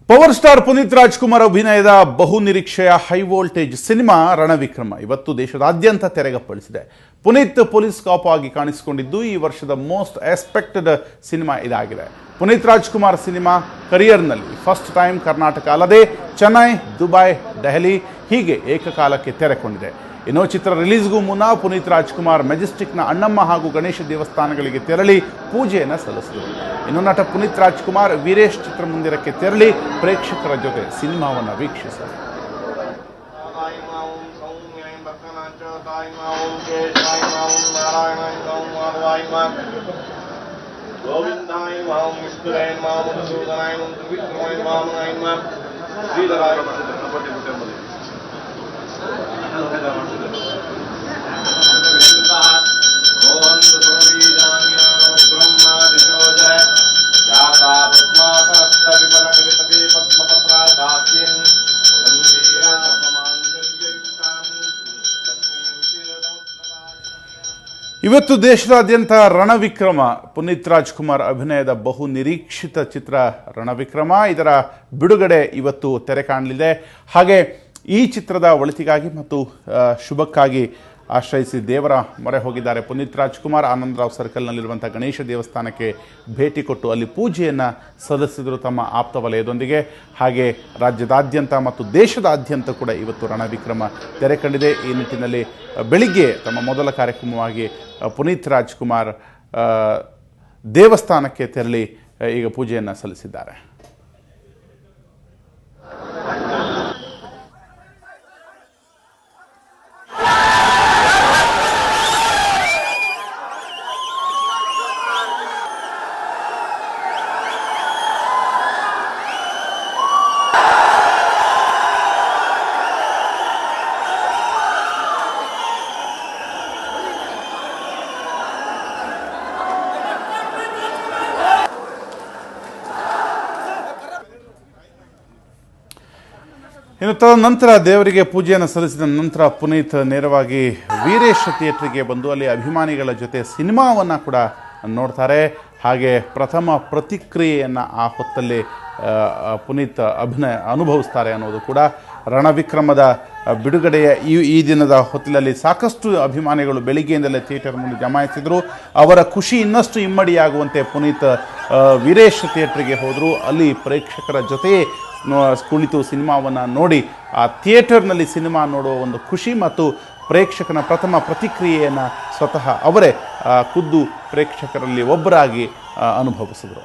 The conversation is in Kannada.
ಪವರ್ ಸ್ಟಾರ್ ಪುನೀತ್ ರಾಜ್ಕುಮಾರ್ ಅಭಿನಯದ ಬಹುನಿರೀಕ್ಷೆಯ ಹೈ ವೋಲ್ಟೇಜ್ ಸಿನಿಮಾ ರಣವಿಕ್ರಮ ಇವತ್ತು ದೇಶದಾದ್ಯಂತ ತೆರೆಗಪ್ಪಳಿಸಿದೆ. ಪುನೀತ್ ಪೊಲೀಸ್ ಕಾಪ್ ಆಗಿ ಕಾಣಿಸಿಕೊಂಡಿದ್ದು ಈ ವರ್ಷದ ಮೋಸ್ಟ್ ಎಕ್ಸ್ಪೆಕ್ಟೆಡ್ ಸಿನಿಮಾ ಇದಾಗಿದೆ. ಪುನೀತ್ ರಾಜ್ಕುಮಾರ್ ಸಿನಿಮಾ ಕರಿಯರ್ನಲ್ಲಿ ಫಸ್ಟ್ ಟೈಮ್ ಕರ್ನಾಟಕ ಅಲ್ಲದೆ ಚೆನ್ನೈ, ದುಬೈ, ದೆಹಲಿ ಹೀಗೆ ಏಕಕಾಲಕ್ಕೆ ತೆರೆಕೊಂಡಿದೆ. ಇನ್ನು ಚಿತ್ರ ರಿಲೀಸ್ಗೂ ಮುನ್ನ ಪುನೀತ್ ರಾಜ್ಕುಮಾರ್ ಮೆಜೆಸ್ಟಿಕ್ನ ಅಣ್ಣಮ್ಮ ಹಾಗೂ ಗಣೇಶ ದೇವಸ್ಥಾನಗಳಿಗೆ ತೆರಳಿ ಪೂಜೆಯನ್ನು ಸಲ್ಲಿಸಿದರು. ಇನ್ನು ನಟ ಪುನೀತ್ ರಾಜ್ಕುಮಾರ್ ವೀರೇಶ್ ಚಿತ್ರಮಂದಿರಕ್ಕೆ ತೆರಳಿ ಪ್ರೇಕ್ಷಕರ ಜೊತೆ ಸಿನಿಮಾವನ್ನು ವೀಕ್ಷಿಸಿದರು. ಇವತ್ತು ದೇಶದಾದ್ಯಂತ ರಣವಿಕ್ರಮ ಪುನೀತ್ ರಾಜ್ಕುಮಾರ್ ಅಭಿನಯದ ಬಹು ನಿರೀಕ್ಷಿತ ಚಿತ್ರ ರಣವಿಕ್ರಮ ಇದರ ಬಿಡುಗಡೆ ಇವತ್ತು ತೆರೆ ಕಾಣಲಿದೆ. ಹಾಗೆ ಈ ಚಿತ್ರದ ಒಳಿತಿಗಾಗಿ ಮತ್ತು ಶುಭಕ್ಕಾಗಿ ಆಶ್ರಯಿಸಿ ದೇವರ ಮೊರೆ ಹೋಗಿದ್ದಾರೆ ಪುನೀತ್ ರಾಜ್ಕುಮಾರ್. ಆನಂದರಾವ್ ಸರ್ಕಲ್ನಲ್ಲಿರುವಂಥ ಗಣೇಶ ದೇವಸ್ಥಾನಕ್ಕೆ ಭೇಟಿ ಕೊಟ್ಟು ಅಲ್ಲಿ ಪೂಜೆಯನ್ನು ಸಲ್ಲಿಸಿದರು ತಮ್ಮ ಆಪ್ತ ವಲಯದೊಂದಿಗೆ. ಹಾಗೆ ರಾಜ್ಯದಾದ್ಯಂತ ಮತ್ತು ದೇಶದಾದ್ಯಂತ ಕೂಡ ಇವತ್ತು ರಣವಿಕ್ರಮ ತೆರೆ ಕಂಡಿದೆ. ಈ ನಿಟ್ಟಿನಲ್ಲಿ ಬೆಳಿಗ್ಗೆ ತಮ್ಮ ಮೊದಲ ಕಾರ್ಯಕ್ರಮವಾಗಿ ಪುನೀತ್ ರಾಜ್ಕುಮಾರ್ ದೇವಸ್ಥಾನಕ್ಕೆ ತೆರಳಿ ಈಗ ಪೂಜೆಯನ್ನು ಸಲ್ಲಿಸಿದ್ದಾರೆ. ಇನ್ನು ತದನಂತರ ದೇವರಿಗೆ ಪೂಜೆಯನ್ನು ಸಲ್ಲಿಸಿದ ನಂತರ ಪುನೀತ್ ನೇರವಾಗಿ ವೀರೇಶ್ ಥಿಯೇಟ್ರಿಗೆ ಬಂದು ಅಲ್ಲಿ ಅಭಿಮಾನಿಗಳ ಜೊತೆ ಸಿನಿಮಾವನ್ನು ಕೂಡ ನೋಡ್ತಾರೆ. ಹಾಗೆ ಪ್ರಥಮ ಪ್ರತಿಕ್ರಿಯೆಯನ್ನು ಆ ಹೊತ್ತಲ್ಲಿ ಪುನೀತ್ ಅನುಭವಿಸ್ತಾರೆ ಅನ್ನೋದು ಕೂಡ. ರಣವಿಕ್ರಮದ ಬಿಡುಗಡೆಯ ಈ ದಿನದ ಹೊತ್ತಿನಲ್ಲಿ ಸಾಕಷ್ಟು ಅಭಿಮಾನಿಗಳು ಬೆಳಿಗ್ಗೆಯಿಂದಲೇ ಥಿಯೇಟರ್ ಮುಂದೆ ಜಮಾಯಿಸಿದರು. ಅವರ ಖುಷಿ ಇನ್ನಷ್ಟು ಇಮ್ಮಡಿಯಾಗುವಂತೆ ಪುನೀತ್ ವೀರೇಶ್ ಥಿಯೇಟ್ರಿಗೆ ಹೋದರು. ಅಲ್ಲಿ ಪ್ರೇಕ್ಷಕರ ಜೊತೆ ಕುಳಿತು ಸಿನಿಮಾವನ್ನು ನೋಡಿ ಆ ಥಿಯೇಟರ್ನಲ್ಲಿ ಸಿನಿಮಾ ನೋಡುವ ಒಂದು ಖುಷಿ ಮತ್ತು ಪ್ರೇಕ್ಷಕನ ಪ್ರಥಮ ಪ್ರತಿಕ್ರಿಯೆಯನ್ನು ಸ್ವತಃ ಅವರೇ ಖುದ್ದು ಪ್ರೇಕ್ಷಕರಲ್ಲಿ ಒಬ್ಬರಾಗಿ ಅನುಭವಿಸಿದರು.